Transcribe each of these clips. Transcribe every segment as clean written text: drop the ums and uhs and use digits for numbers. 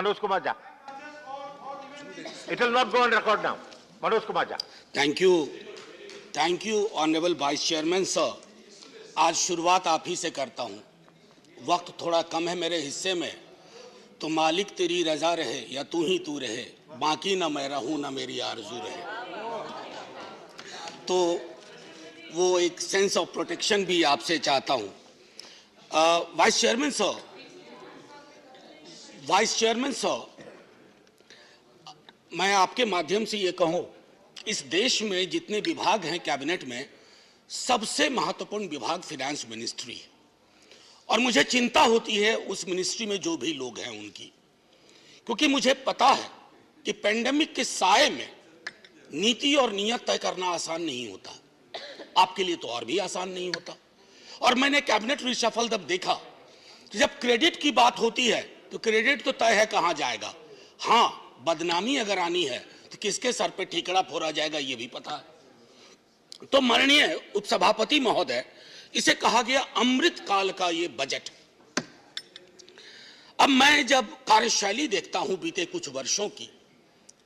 Manoj Kumar Jha. It will not go on record now. Manoj Kumar Jha. Thank you honourable vice chairman sir. आज शुरुआत आप ही से करता हूं। वक्त थोड़ा कम है मेरे हिस्से में, तो मालिक तेरी रजा रहे या तू ही तू रहे, बाकी ना मैं रहूं ना मेरी आरजू रहे। तो वो एक सेंस ऑफ प्रोटेक्शन भी आपसे चाहता हूं। वाइस चेयरमैन सर, मैं आपके माध्यम से ये कहूं, इस देश में जितने विभाग हैं कैबिनेट में, सबसे महत्वपूर्ण विभाग फाइनेंस मिनिस्ट्री है। और मुझे चिंता होती है उस मिनिस्ट्री में जो भी लोग हैं उनकी, क्योंकि मुझे पता है कि पेंडेमिक के साए में नीति और नियत तय करना आसान नहीं होता। आपके लिए तो और भी आसान नहीं होता। और मैंने कैबिनेट रिशफल जब देखा कि जब क्रेडिट की बात होती है तो क्रेडिट तो तय है कहां जाएगा, हाँ बदनामी अगर आनी है तो किसके सर पे ठीकरा फोड़ा जाएगा ये भी पता है। तो माननीय उपसभापति महोदय, इसे कहा गया अमृत काल का ये बजट। अब मैं जब कार्यशैली देखता हूं बीते कुछ वर्षों की,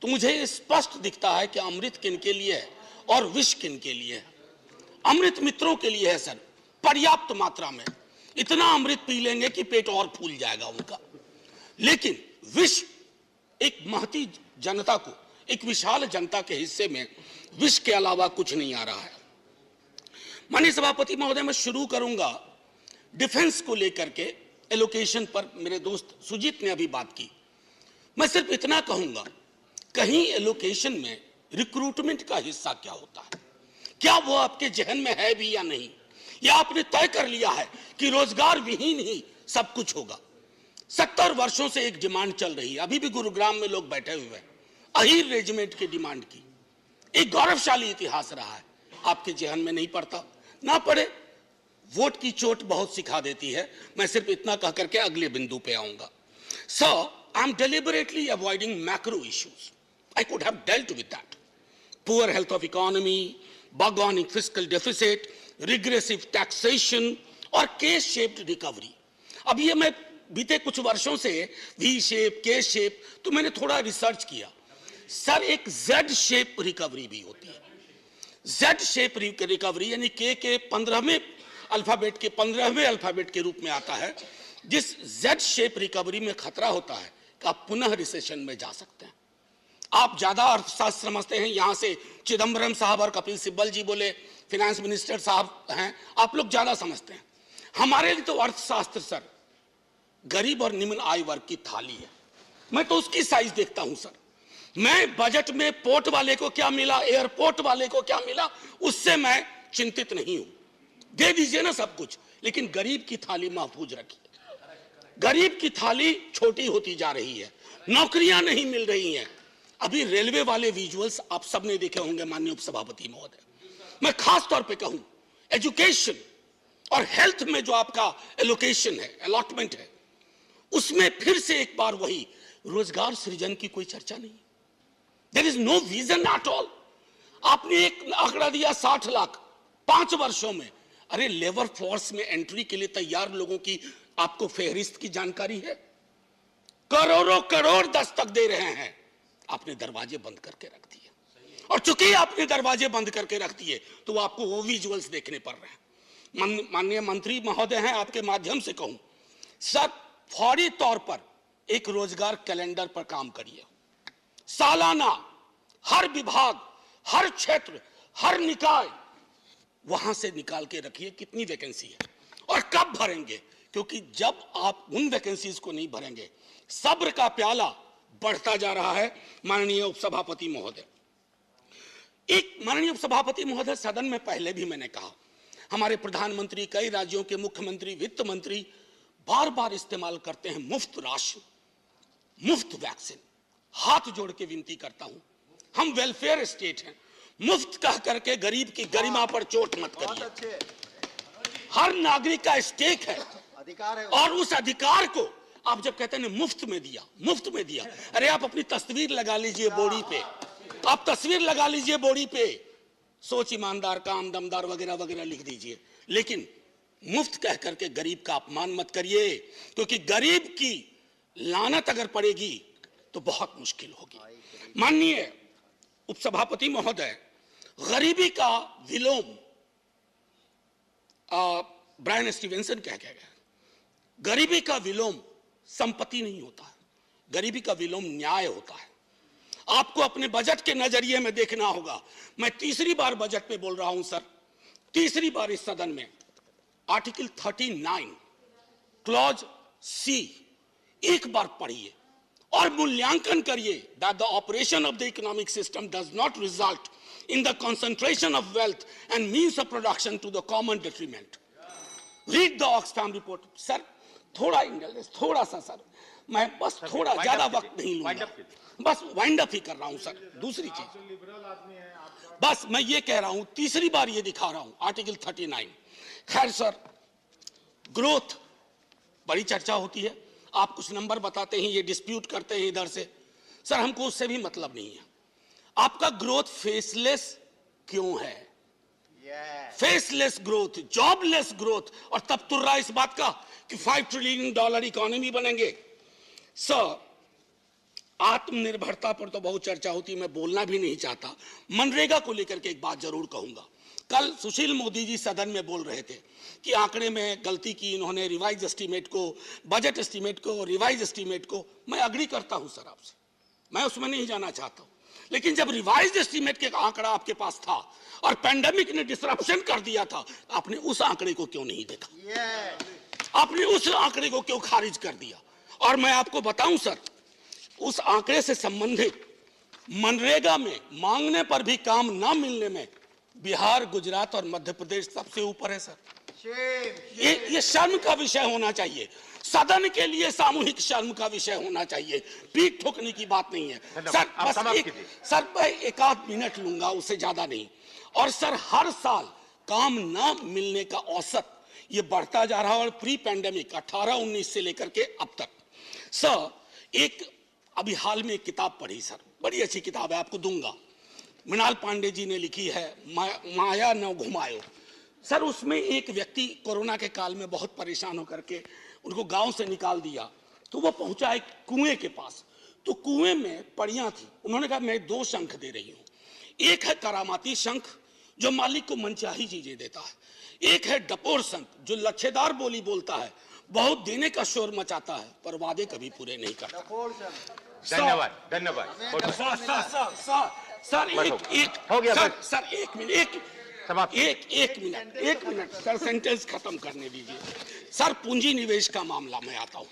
तो मुझे स्पष्ट दिखता है कि अमृत किन के लिए है और विष किन के लिए है। अमृत मित्रों के लिए है सर, पर्याप्त मात्रा में, इतना अमृत पी लेंगे कि पेट और फूल जाएगा उनका। लेकिन विष एक महती जनता को, एक विशाल जनता के हिस्से में विष के अलावा कुछ नहीं आ रहा है। माननीय सभापति महोदय, मैं शुरू करूंगा डिफेंस को लेकर के एलोकेशन पर। मेरे दोस्त सुजीत ने अभी बात की। मैं सिर्फ इतना कहूंगा, कहीं एलोकेशन में रिक्रूटमेंट का हिस्सा क्या होता है, क्या वो आपके जहन में है भी या नहीं, या आपने तय कर लिया है कि रोजगार विहीन ही सब कुछ होगा। 70 वर्षों से एक डिमांड चल रही है, अभी भी गुरुग्राम में लोग बैठे हुए हैं, अहीर रेजिमेंट की डिमांड की। एक गौरवशाली इतिहास रहा है, आपके जहन में नहीं पड़ता, ना पड़े, वोट की चोट बहुत सिखा देती है। मैं सिर्फ इतना कह करके अगले बिंदु पे आऊंगा। Sir, I am deliberately avoiding macro issues. I could have dealt with that. Poor health of economy, ballooning fiscal deficit, regressive taxation और के शेप्ड रिकवरी। अब ये मैं बीते कुछ वर्षों से वी शेप, के शेप, तो मैंने थोड़ा रिसर्च किया। सर, एक जेड शेप रिकवरी भी होती है। जेड शेप रिकवरी यानी के 15वें अल्फाबेट के रूप में आता है, जिस जेड शेप रिकवरी में खतरा होता है कि आप पुनः रिसेशन में जा सकते हैं। आप ज्यादा अर्थशास्त्र समझते हैं, यहां से चिदम्बरम साहब और कपिल सिब्बल जी बोले, फाइनेंस मिनिस्टर साहब हैं, आप लोग ज्यादा समझते हैं। हमारे लिए तो अर्थशास्त्र सर गरीब और निम्न आय वर्ग की थाली है। मैं तो उसकी साइज देखता हूं सर। मैं बजट में पोर्ट वाले को क्या मिला, एयरपोर्ट वाले को क्या मिला, उससे मैं चिंतित नहीं हूं। दे दीजिए ना सब कुछ, लेकिन गरीब की थाली महफूज रखिए। गरीब की थाली छोटी होती जा रही है, नौकरियां नहीं मिल रही हैं। अभी रेलवे वाले विजुअल्स आप सबने देखे होंगे माननीय उपसभापति महोदय। मैं खास तौर पे कहूं, एजुकेशन और हेल्थ में जो आपका एलोकेशन है, अलॉटमेंट है, उसमें फिर से एक बार वही रोजगार सृजन की कोई चर्चा नहीं। There is no vision at all. आपने एक आंकड़ा दिया 60 लाख 5 वर्षों में। अरे लेबर फोर्स में एंट्री के लिए तैयार लोगों की आपको फेहरिस्त की जानकारी है? करोड़ों करोड़ दस्तक दे रहे हैं, आपने दरवाजे बंद करके रख दिए। और चूंकि आपने दरवाजे बंद करके रख दिए तो आपको वो विजुअल्स देखने पड़ रहे हैं। माननीय मंत्री महोदय हैं, आपके माध्यम से कहूं सर, फौरी तौर पर एक रोजगार कैलेंडर पर काम करिए। सालाना हर विभाग, हर क्षेत्र, हर निकाय, वहां से निकाल के रखिए कितनी वैकेंसी है और कब भरेंगे, क्योंकि जब आप उन वैकेंसीज को नहीं भरेंगे, सब्र का प्याला बढ़ता जा रहा है। माननीय उपसभापति महोदय, उपसभापति महोदय, सदन में पहले भी मैंने कहा, हमारे प्रधानमंत्री, कई राज्यों के मुख्यमंत्री, वित्त मंत्री बार बार इस्तेमाल करते हैं मुफ्त राशन, मुफ्त वैक्सीन। हाथ जोड़ के विनती करता हूं, हम वेलफेयर स्टेट हैं, मुफ्त कह करके गरीब की गरिमा पर चोट मत करिए। हर नागरिक का स्टेक है, अधिकार है, और उस अधिकार को आप जब कहते हैं मुफ्त में दिया, अरे आप अपनी तस्वीर लगा लीजिए बोरी पे, आप तस्वीर लगा लीजिए बोरी पे, सोच ईमानदार, काम दमदार वगैरह वगैरह लिख दीजिए, लेकिन मुफ्त कह करके गरीब का अपमान मत करिए, क्योंकि गरीब की लानत अगर पड़ेगी तो बहुत मुश्किल होगी। माननीय उपसभापति महोदय, गरीबी का विलोम ब्रायन स्टीवेंसन कह गया, गरीबी का विलोम संपत्ति नहीं होता है, गरीबी का विलोम न्याय होता है। आपको अपने बजट के नजरिए में देखना होगा। मैं तीसरी बार बजट पे बोल रहा हूं सर, तीसरी बार इस सदन में आर्टिकल 39 क्लॉज सी एक बार पढ़िए और मूल्यांकन करिए that the operation of the economic system does not result in the concentration of wealth and means of production to the common detriment. Read the Oxfam report. Sir थोड़ा indulgence, थोड़ा सा sir, मैं बस थोड़ा ज्यादा वक्त नहीं लूंगा, बस वाइंड अप ही कर रहा हूं सर। दूसरी चीज, बस मैं ये कह रहा हूं, तीसरी बार ये दिखा रहा हूं आर्टिकल 39। खैर सर, ग्रोथ बड़ी चर्चा होती है, आप कुछ नंबर बताते हैं, ये डिस्प्यूट करते हैं इधर से। सर हमको उससे भी मतलब नहीं है। आपका ग्रोथ फेसलेस क्यों है? फेसलेस ग्रोथ, जॉबलेस ग्रोथ, और तब तुर्रा इस बात का कि $5 ट्रिलियन इकोनॉमी बनेंगे। सर आत्मनिर्भरता पर तो बहुत चर्चा होती है, मैं बोलना भी नहीं चाहता। मनरेगा को लेकर के एक बात जरूर कहूंगा। कल सुशील मोदी जी सदन में बोल रहे थे कि आंकड़े में गलती की इन्होंने, रिवाइज एस्टीमेट को, बजट एस्टीमेट को, रिवाइज एस्टीमेट को। मैं अग्री करता हूं सर आपसे, मैं उसमें नहीं जाना चाहता हूं, लेकिन जब रिवाइज एस्टीमेट के आंकड़ा आपके पास था और पैंडेमिक ने डिसरप्शन कर दिया था, आपने उस आंकड़े को क्यों नहीं देखा? आपने उस आंकड़े को क्यों खारिज कर दिया? और मैं आपको बताऊं सर, उस आंकड़े से संबंधित मनरेगा में मांगने पर भी काम ना मिलने में बिहार, गुजरात और मध्य प्रदेश सबसे ऊपर है सर। ये शर्म का विषय होना चाहिए, सदन के लिए सामूहिक शर्म का विषय होना चाहिए, पीठ ठोकने की बात नहीं है सर। बस सर मैं 1 मिनट लूंगा, उससे ज्यादा नहीं। और सर हर साल काम ना मिलने का औसत ये बढ़ता जा रहा है, और प्री पैंडेमिक 18-19 से लेकर के अब तक। सर एक अभी हाल में एक किताब पढ़ी सर, बड़ी अच्छी किताब है, आपको दूंगा, मृणाल पांडे जी ने लिखी है, माया न घुमायो। सर उसमें एक व्यक्ति कोरोना के काल में बहुत परेशान होकर के, उनको गांव से निकाल दिया, तो वो पहुंचा एक कुएं के पास। तो कुएं में पड़ियां थी, उन्होंने कहा मैं 2 शंख दे रही हूं। एक है करामाती शंख जो मालिक को मनचाही चीजें देता है, एक है डपोर शंख जो लच्छेदार बोली बोलता है, बहुत देने का शोर मचाता है पर वादे कभी पूरे नहीं करता। धन्यवाद, धन्यवाद। सर एक हो गया सर 1 मिनट, एक मिनट सर, सेंटेंस खत्म करने दीजिए। सर पूंजी निवेश का मामला में आता हूं।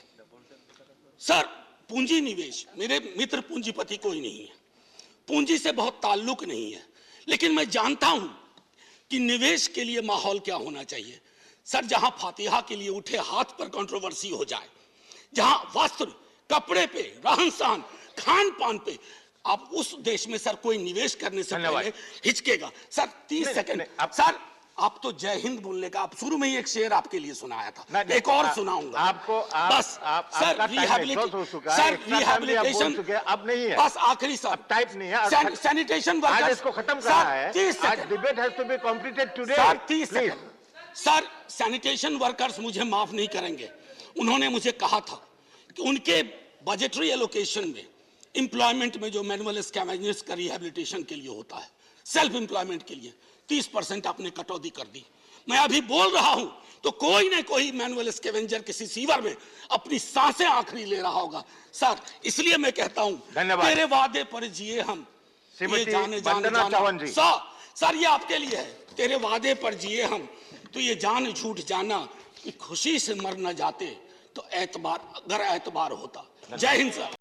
सर पूंजी निवेश, मेरे मित्र पूंजीपति कोई नहीं है, पूंजी से बहुत ताल्लुक नहीं है, लेकिन मैं जानता हूं कि निवेश के लिए माहौल क्या होना चाहिए। सर जहां फातिहा के लिए उठे हाथ पर कंट्रोवर्सी हो जाए, जहां वस्त्र, कपड़े पे, रहन सहन, खान पान पे, आप उस देश में सर कोई निवेश करने से पहले हिचकेगा। Sir 30 second. सर आप तो जय हिंद बोलने का, आप शुरू में ही एक शेर आपके लिए सुनाया था, एक और सुनाऊंगा आपको। बस सर रिहैबिलिटेशन अब नहीं है, बस आखिरी सर, टाइप नहीं है, सैनिटेशन वर्कर्स इसको खत्म करना है। 30 आज debate has to be completed today. Sir 30 second. Sir sanitation workers मुझे माफ नहीं करेंगे, उन्होंने मुझे कहा था कि उनके बजटरी एलोकेशन में एम्प्लॉयमेंट में जो मैनुअल स्कैवेंजर्स का रिहैबिलिटेशन के लिए होता है, सेल्फ एम्प्लॉयमेंट के लिए 30% आपने कटौती कर दी। मैं अभी बोल रहा हूं तो कोई ना कोई मैनुअल स्कैवेंजर किसी सीवर में अपनी सांसें आखिरी ले रहा होगा। सर इसलिए मैं कहता हूं, तेरे वादे पर जिए हम, ये जाने जाना। सर ये आपके लिए है, तेरे वादे पर जिए हम, तो ये जान झूठ जाना कि खुशी से मर न जाते तो एतबार, अगर एतबार होता। जय हिंद सर।